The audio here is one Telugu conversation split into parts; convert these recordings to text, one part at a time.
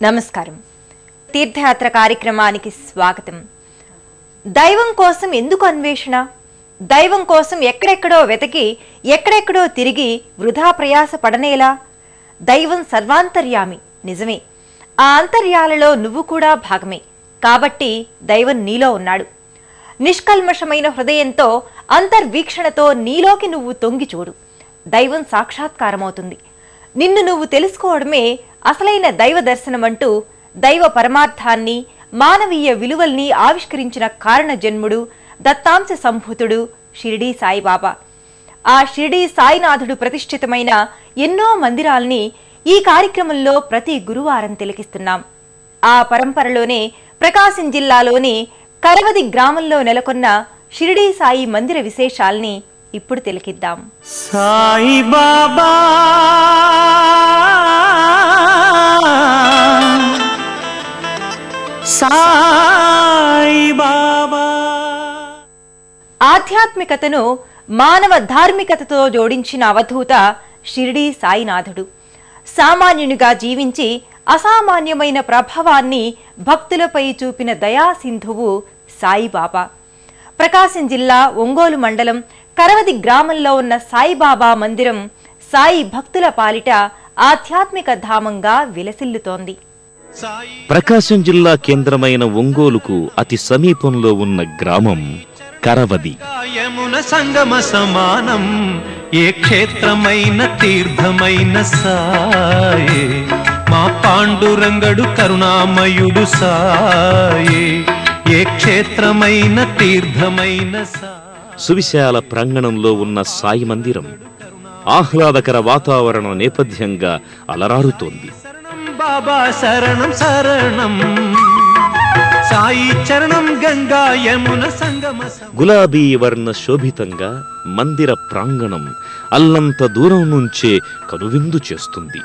నమస్కారం. తీర్థయాత్ర కార్యక్రమానికి స్వాగతం. దైవం కోసం ఎందుకు అన్వేషణ? దైవం కోసం ఎక్కడెక్కడో వెతకి ఎక్కడెక్కడో తిరిగి వృధా ప్రయాస పడనేలా? దైవం సర్వాంతర్యామి, నిజమే. ఆ అంతర్యాలలో నువ్వు కూడా భాగమే. కాబట్టి దైవం నీలో ఉన్నాడు. నిష్కల్మషమైన హృదయంతో అంతర్వీక్షణతో నీలోకి నువ్వు తొంగి చూడు. దైవం సాక్షాత్కారమవుతుంది. నిన్ను నువ్వు తెలుసుకోవడమే అసలైన దైవ దర్శనం అంటూ దైవ పరమార్థాన్ని, మానవీయ విలువల్ని ఆవిష్కరించిన కారణ జన్ముడు, దత్తాంశ సంభూతుడు షిరిడీ సాయిబాబా. ఆ షిరిడీ సాయినాథుడు ప్రతిష్ఠితమైన ఎన్నో మందిరాల్ని ఈ కార్యక్రమంలో ప్రతి గురువారం తిలకిస్తున్నాం. ఆ పరంపరలోనే ప్రకాశం జిల్లాలోని కరవది గ్రామంలో నెలకొన్న షిరిడీ సాయి మందిర విశేషాల్ని ఇప్పుడు తిలకిద్దాం. సాయిబాబా సాయిబాబా. ఆధ్యాత్మికతను మానవ ధార్మికతతో జోడించిన అవధూత షిరిడీ సాయినాథుడు. సామాన్యునిగా జీవించి అసామాన్యమైన ప్రభావాన్ని భక్తులపై చూపిన దయాసింధువు సాయిబాబా. ప్రకాశం జిల్లా ఒంగోలు మండలం కరవది గ్రామంలో ఉన్న సాయిబాబా మందిరం సాయి భక్తుల పాలిట ఆధ్యాత్మిక ధామంగా విలసిల్లుతోంది. ప్రకాశం జిల్లా కేంద్రమైన ఒంగోలుకు అతి సమీపంలో ఉన్న గ్రామం కరవది. యమున సంగమ సమానం, ఏ క్షేత్రమైన తీర్థమైన సాయే, మా పాండురంగడు కరుణామయుడు సాయే, ఏ క్షేత్రమైన తీర్థమైన సాయే. సువిశాల ప్రాంగణంలో ఉన్న సాయి మందిరం ఆహ్లాదకర వాతావరణ నేపథ్యంగా అలరారుతోంది. బాబా శరణం శరణం, సాయి చరణం గంగా యమున సంగమ. గులాబీ వర్ణ శోభితంగా మందిర ప్రాంగణం అల్లంత దూరం నుంచే కనువిందు చేస్తుంది.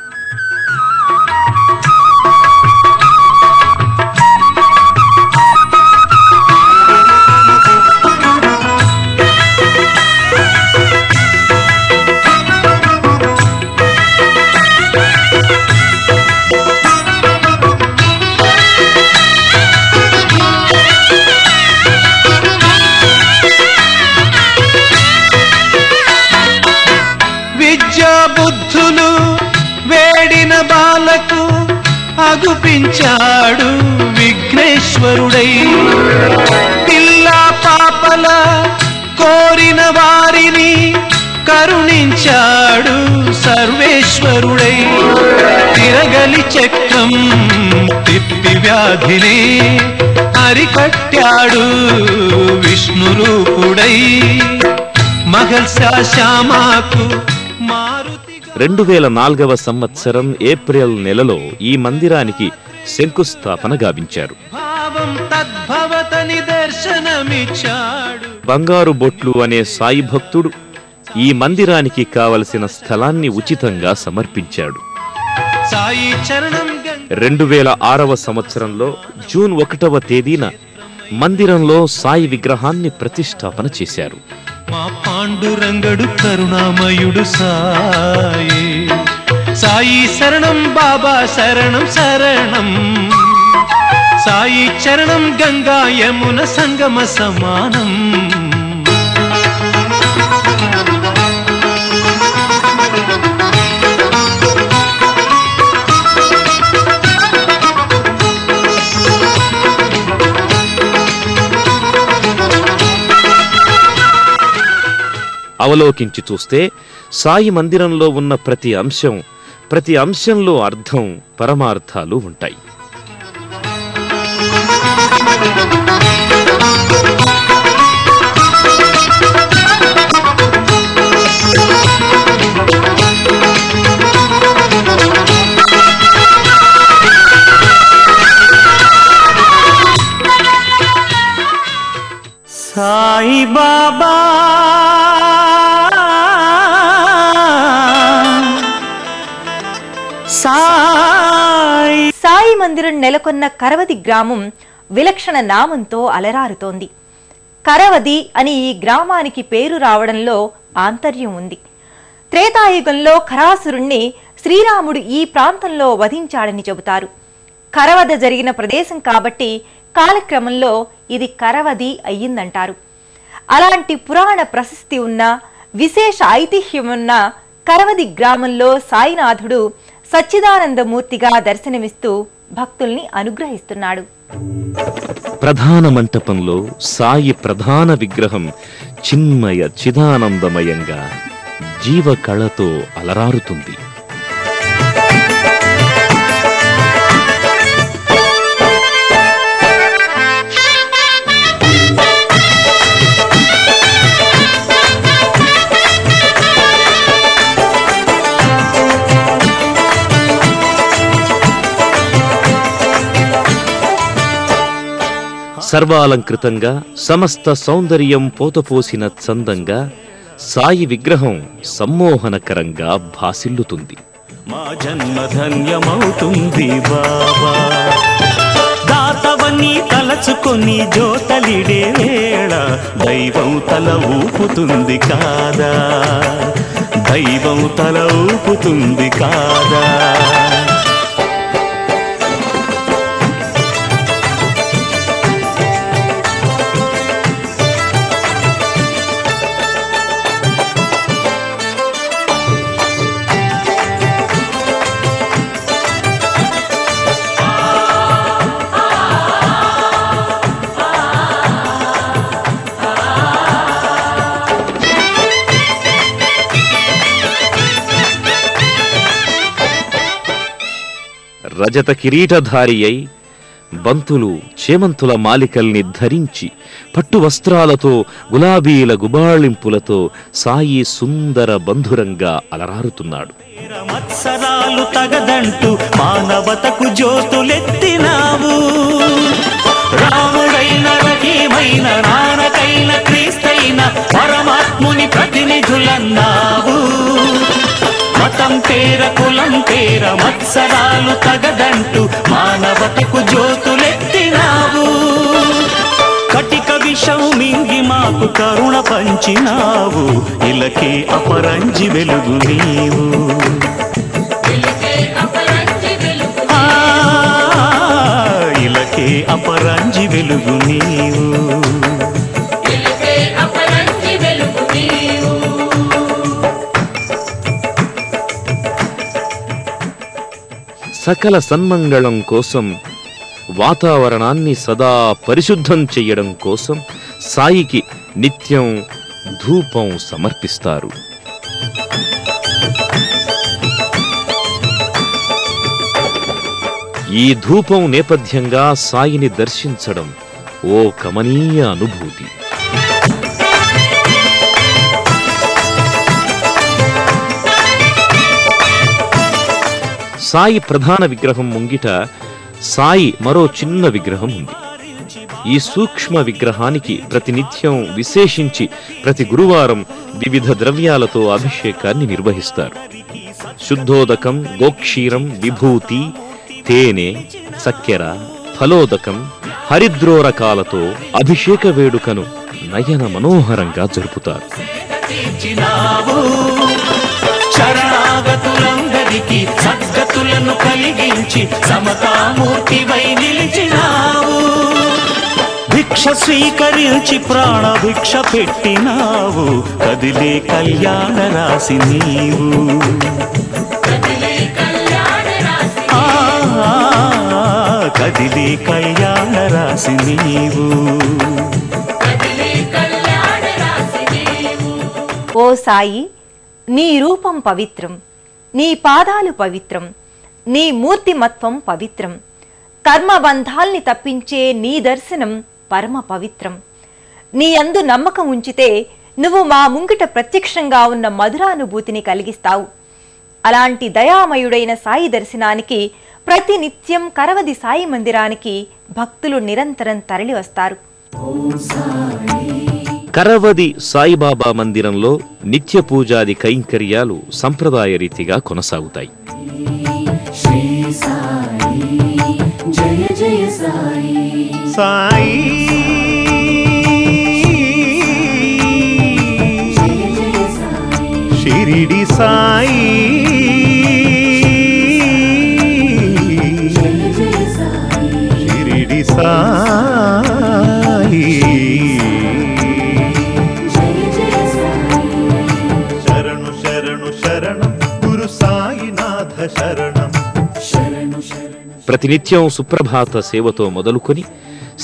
బుద్ధులు వేడిన బాలకు అగుపించాడు విఘ్నేశ్వరుడై, పిల్లా పాపల కోరిన వారిని కరుణించాడు సర్వేశ్వరుడై, తిరగలి చక్రం తిప్పి వ్యాధిని అరికట్టాడు విష్ణురూపుడై, మహల్సా శ్యామాకు 2004వ సంవత్సరం ఏప్రిల్ నెలలో ఈ మందిరానికి శంకుస్థాపన గావించారు. బంగారు బొట్లు అనే సాయి భక్తుడు ఈ మందిరానికి కావలసిన స్థలాన్ని ఉచితంగా సమర్పించాడు. 2006వ సంవత్సరంలో జూన్ 1వ తేదీన మందిరంలో సాయి విగ్రహాన్ని ప్రతిష్ఠాపన చేశారు. మా పాండురంగడు కరుణామయుడు సాయే, సాయి శరణం బాబా శరణం శరణం, సాయి చరణం గంగా యమున సంగమ సమానం. అవలోకించి చూస్తే సాయి మందిరంలో ఉన్న ప్రతి అంశంలో అర్థం, పరమార్థాలు ఉంటాయి. సాయిబాబా సాయి మందిరం నెలకొన్న కరవది గ్రామం విలక్షణ నామంతో అలరారుతోంది. కరవది అని ఈ గ్రామానికి పేరు రావడంలో ఆంతర్యం ఉంది. త్రేతాయుగంలో ఖరాసురుణ్ణి శ్రీరాముడు ఈ ప్రాంతంలో వధించాడని చెబుతారు. కరవద జరిగిన ప్రదేశం కాబట్టి కాలక్రమంలో ఇది కరవది అయ్యిందంటారు. అలాంటి పురాణ ప్రశస్తి ఉన్న విశేష ఐతిహ్యమున్న కరవది గ్రామంలో సాయినాథుడు సచ్చిదానందమూర్తిగా దర్శనమిస్తూ భక్తుల్ని అనుగ్రహిస్తున్నాడు. ప్రధాన మంటపంలో సాయి ప్రధాన విగ్రహం చిన్మయ చిదానందమయంగా జీవకళతో అలరారుతుంది. సర్వాలంకృతంగా సమస్త సౌందర్యం పోతపోసిన చందంగా సాయి విగ్రహం సమ్మోహనకరంగా భాసిల్లుతుంది. మా జన్మ ధన్యమవుతుంది బాబా, దాతవని తలచుకొని జోతలిడే వేళ దైవం తల ఊపుతుంది కాదా, దైవం తల ఊపుతుంది కాదా. రజత కిరీటధారి అయి బంతులు చేమంతుల మాలికల్ని ధరించి పట్టు వస్త్రాలతో గులాబీల గుబాళింపులతో సాయి సుందర బంధురంగా అలరారుతున్నాడు. మత్సరాలు తగదంటూ మానవతకు జ్యోతులెత్తినావు, రాముడైన రహీమైన నానకైన క్రీస్తైన పరమాత్ముని ప్రతినిధులన్నావు. మతం పేర కులం పేర మత్సరాలు తగదంటూ మానవతకు జ్యోతులెత్తినావు. కటిక విషం మింగి మాకు కరుణ పంచినావు, ఇలకే అపరంజి వెలుగు నీవు. ఇలకే అపరంజి వెలుగు నీవు. సకల సన్మంగళం కోసం, వాతావరణాన్ని సదా పరిశుద్ధం చెయ్యడం కోసం సాయికి నిత్యం ధూపం సమర్పిస్తారు. ఈ ధూపం నేపథ్యంగా సాయిని దర్శించడం ఓ కమనీయ అనుభూతి. సాయి ప్రధాన విగ్రహం ముంగిట సాయి మరో చిన్న విగ్రహం ఉంది. ఈ సూక్ష్మ విగ్రహానికి ప్రతినిత్యం విశేషించి ప్రతి గురువారం వివిధ ద్రవ్యాలతో అభిషేకాన్ని నిర్వహిస్తారు. శుద్ధోదకం, గోక్షీరం, విభూతి, తేనె, చక్కెర, ఫలోదకం, హరిద్రోరకాలతో అభిషేక వేడుకను నయన మనోహరంగా జరుపుతారు. శరణాగతులందరికీ సద్గతులను కలిగించి సమతామూర్తివై నిలిచినావు. భిక్ష స్వీకరించి ప్రాణ భిక్ష పెట్టినావు, కదిలే కళ్యాణ రాశి నీవు. కదిలే కళ్యాణ రాశి నీవు. ఓ సాయి, నీ రూపం పవిత్రం, నీ పాదాలు పవిత్రం, నీ మూర్తిమత్వం పవిత్రం, కర్మబంధాల్ని తప్పించే నీ దర్శనం పరమ పవిత్రం. నీ యందు నమ్మకం ఉంచితే నువ్వు మా ముంగిట ప్రత్యక్షంగా ఉన్న మధురానుభూతిని కలిగిస్తావు. అలాంటి దయామయుడైన సాయి దర్శనానికి ప్రతినిత్యం కరవది సాయి మందిరానికి భక్తులు నిరంతరం తరలి వస్తారు. కరవది సాయిబాబా మందిరంలో నిత్య పూజాది కైంకర్యాలు సంప్రదాయ రీతిగా కొనసాగుతాయి. సాయి షిరిడి సాయి శరణం. ప్రతినిత్యం సుప్రభాత సేవతో మొదలుకొని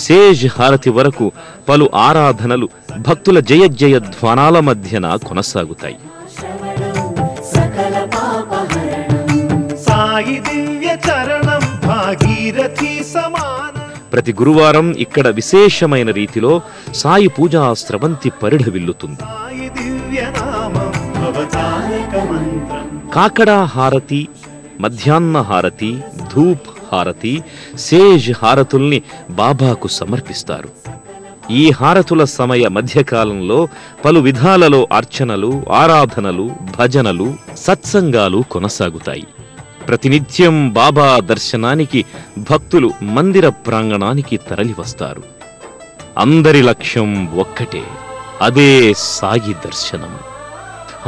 సేజ్ హారతి వరకు పలు ఆరాధనలు భక్తుల జయజయ ధ్వానాల మధ్యన కొనసాగుతాయి. సాయి దివ్య చరణం భాగీరథి సమాన. ప్రతి గురువారం ఇక్కడ విశేషమైన రీతిలో సాయి పూజా స్రవంతి పరిఢవిల్లుతుంది. సాయి దివ్య నామం అవతారక మంత్రం. కాకడా హారతి, మధ్యాహ్న హారతి, ధూప్ హారతి, సేజ్ హారతుల్ని బాబాకు సమర్పిస్తారు. ఈ హారతుల సమయ మధ్యకాలంలో పలు విధాలలో అర్చనలు, ఆరాధనలు, భజనలు, సత్సంగాలు కొనసాగుతాయి. ప్రతినిత్యం బాబా దర్శనానికి భక్తులు మందిర ప్రాంగణానికి తరలివస్తారు. అందరి లక్ష్యం ఒక్కటే, అదే సాయి దర్శనం.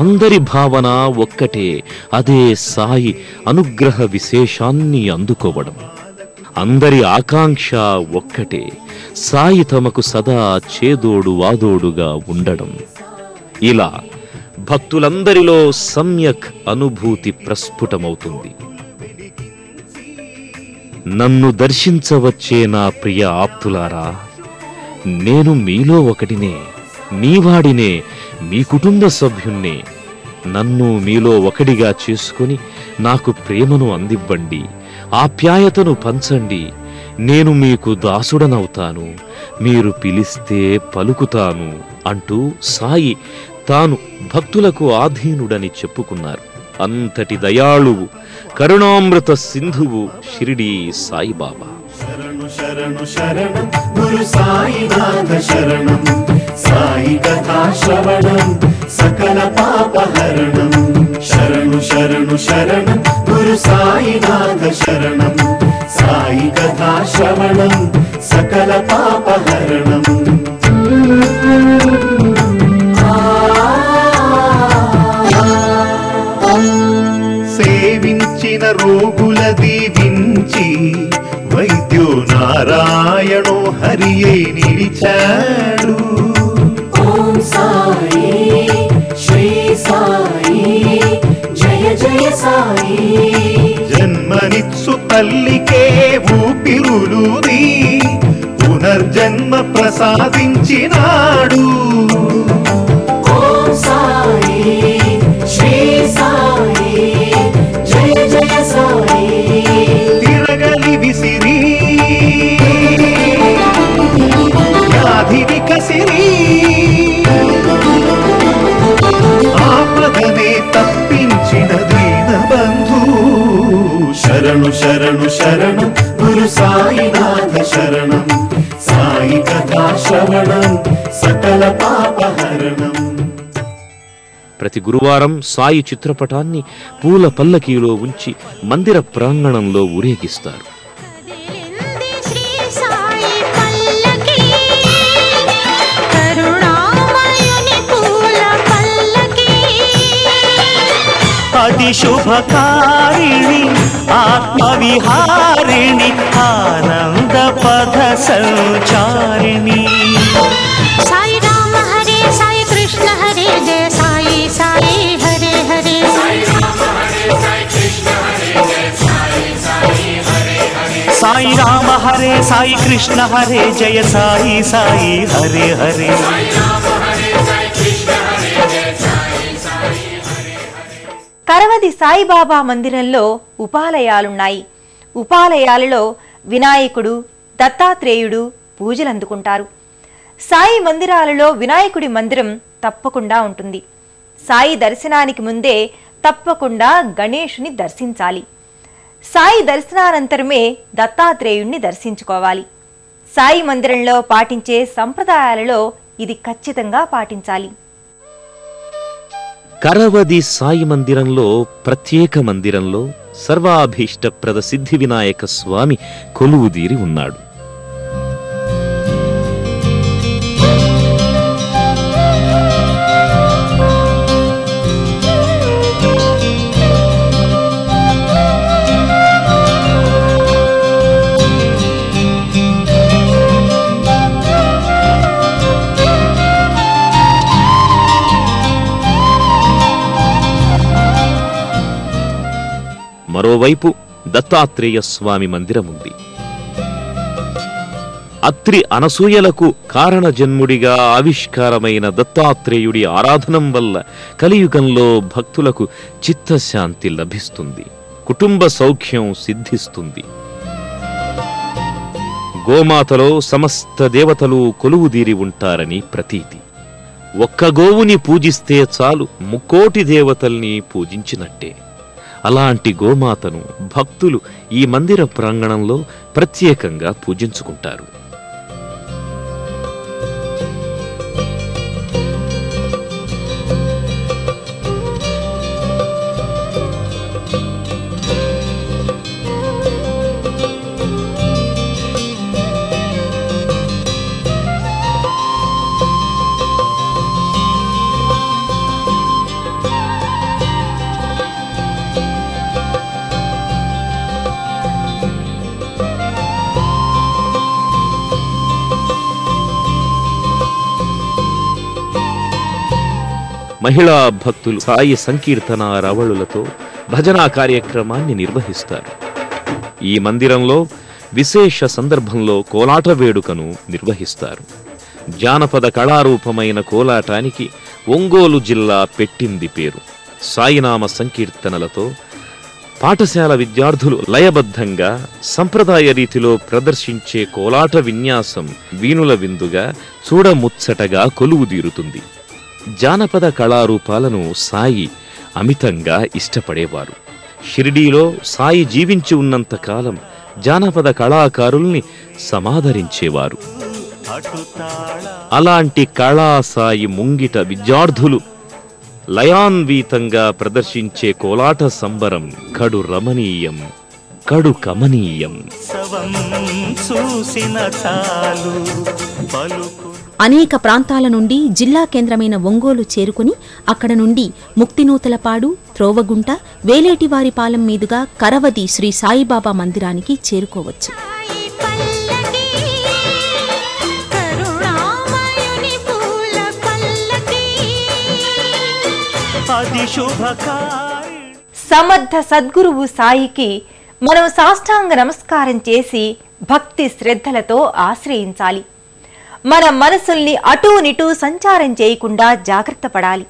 అందరి భావన ఒక్కటే, అదే సాయి అనుగ్రహ విశేషాన్ని అందుకోవడం. అందరి ఆకాంక్ష ఒక్కటే, సాయి తమకు సదా చేదోడు వాదోడుగా ఉండడం. ఇలా భక్తులందరిలో సమ్యక్ అనుభూతి ప్రస్ఫుటమవుతుంది. నన్ను దర్శించవచ్చే నా ప్రియ ఆప్తులారా, నేను మీలో ఒకటినే, మీవాడినే, మీ కుటుంబ సభ్యుణ్ణే. నన్ను మీలో ఒకడిగా చేసుకుని నాకు ప్రేమను అందివ్వండి, ఆప్యాయతను పంచండి. నేను మీకు దాసుడనవుతాను, మీరు పిలిస్తే పలుకుతాను అంటూ సాయి తాను భక్తులకు ఆధీనుడని చెప్పుకున్నారు. అంతటి దయాళువు, కరుణామృత సింధువు షిరిడీ సాయిబాబా. శరణు శరణు శరణం గురు సాయినాథ శరణం. సాయి కథా శ్రవణం సకల పాపహరణం. శరణు శరణు శరణం గురు సాయినాథ శరణం. సాయి కథా శ్రవణం సకల పాపహరణం. సేవించిన రోగుల దీవించి వైద్యో నారాయణో హరియే నిలిచాడు. ఓం సాయి శ్రీ సాయి జయ జయ సాయి. జన్మనిత్సు తల్లికే ఊపిరులూది పునర్జన్మ ప్రసాదించినాడు. ఓం సాయి శ్రీ సాయి జయ జయ సాయి. తిరగలి విసిరి వ్యాధిని కసిరి ఆపదనే తప్పించిన దీనబంధు. శరణు శరణు శరణు గురు సాయినాథ శరణం. సాయి కథా శ్రవణం సకల పాపహరణం. ప్రతి గురువారం సాయి చిత్రపటాన్ని పూల పల్లకీలో ఉంచి మందిర ప్రాంగణంలో ఊరేగిస్తారు. శ్రీ సాయి పల్లకి కరుణామయుని పూల పల్లకి. అతి శుభకారిణి ఆత్మవిహారిణి ఆనంద పథ సంచారిణి. సాయి రామ హరే సాయి కృష్ణ హరే జయ సాయి సాయి హరే హరే. సాయి రామ హరే సాయి కృష్ణ హరే జయ సాయి సాయి హరే హరే. కరవది సాయిబాబా మందిరంలో ఉపాలయాలున్నాయి. ఉపాలయాలలో వినాయకుడు, దత్తాత్రేయుడు పూజలందుకుంటారు. సాయి మందిరాలలో వినాయకుడి మందిరం తప్పకుండా ఉంటుంది. సాయి దర్శనానికి ముందే తప్పకుండా గణేశుని దర్శించాలి. సాయి దర్శనానంతరమే దత్తాత్రేయుణ్ణి దర్శించుకోవాలి. సాయి మందిరంలో పాటించే సంప్రదాయాలలో ఇది ఖచ్చితంగా పాటించాలి. కరవది సాయి మందిరంలో, ప్రత్యేక మందిరంలో సర్వాభీష్టప్రద సిద్ధి వినాయక స్వామి కొలువుదీరి ఉన్నాడు. మరోవైపు దత్తాత్రేయ స్వామి మందిరముంది. అత్రి అనసూయలకు కారణజన్ముడిగా ఆవిష్కారమైన దత్తాత్రేయుడి ఆరాధనం వల్ల కలియుగంలో భక్తులకు చిత్తశాంతి లభిస్తుంది, కుటుంబ సౌఖ్యం సిద్ధిస్తుంది. గోమాతలో సమస్త దేవతలు కొలువుదీరి ఉంటారని ప్రతీతి. ఒక్క గోవుని పూజిస్తే చాలు ముక్కోటి దేవతల్ని పూజించినట్టే. అలాంటి గోమాతను భక్తులు ఈ మందిర ప్రాంగణంలో ప్రత్యేకంగా పూజించుకుంటారు. మహిళా భక్తులు సాయి సంకీర్తన రవళులతో భజనా కార్యక్రమాన్ని నిర్వహిస్తారు. ఈ మందిరంలో విశేష సందర్భంలో కోలాట వేడుకను నిర్వహిస్తారు. జానపద కళారూపమైన కోలాటానికి ఒంగోలు జిల్లా పెట్టింది పేరు. సాయినామ సంకీర్తనలతో పాఠశాల విద్యార్థులు లయబద్ధంగా సంప్రదాయ రీతిలో ప్రదర్శించే కోలాట విన్యాసం వీణుల విందుగా చూడముచ్చటగా కొలువుదీరుతుంది. జానపద కళారూపాలను సాయి అమితంగా ఇష్టపడేవారు. షిరిడీలో సాయి జీవించి ఉన్నంత కాలం జానపద కళాకారుల్ని సమాదరించేవారు. అలాంటి కళాసాయి ముంగిట విద్యార్థులు లయాన్వీతంగా ప్రదర్శించే కోలాట సంబరం కడు రమణీయం, కడు కమనీయం. అనేక ప్రాంతాల నుండి జిల్లా కేంద్రమైన ఒంగోలు చేరుకుని అక్కడ నుండి ముక్తినూతలపాడు, త్రోవగుంట, వేలేటివారిపాలెం మీదుగా కరవది శ్రీ సాయిబాబా మందిరానికి చేరుకోవచ్చు. సమర్థ సద్గురువు సాయికి మనం సాష్టాంగ నమస్కారం చేసి భక్తి శ్రద్ధలతో ఆశ్రయించాలి. మన మనసుల్ని అటూనిటూ సంచారం చేయకుండా జాగ్రత్త పడాలి.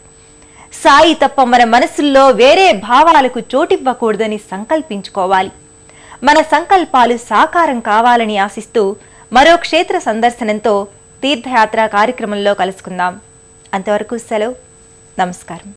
సాయి తప్ప మన మనసుల్లో వేరే భావాలకు చోటివ్వకూడదని సంకల్పించుకోవాలి. మన సంకల్పాలు సాకారం కావాలని ఆశిస్తూ మరో క్షేత్ర సందర్శనంతో తీర్థయాత్ర కార్యక్రమంలో కలుసుకుందాం. అంతవరకు సెలవు. నమస్కారం.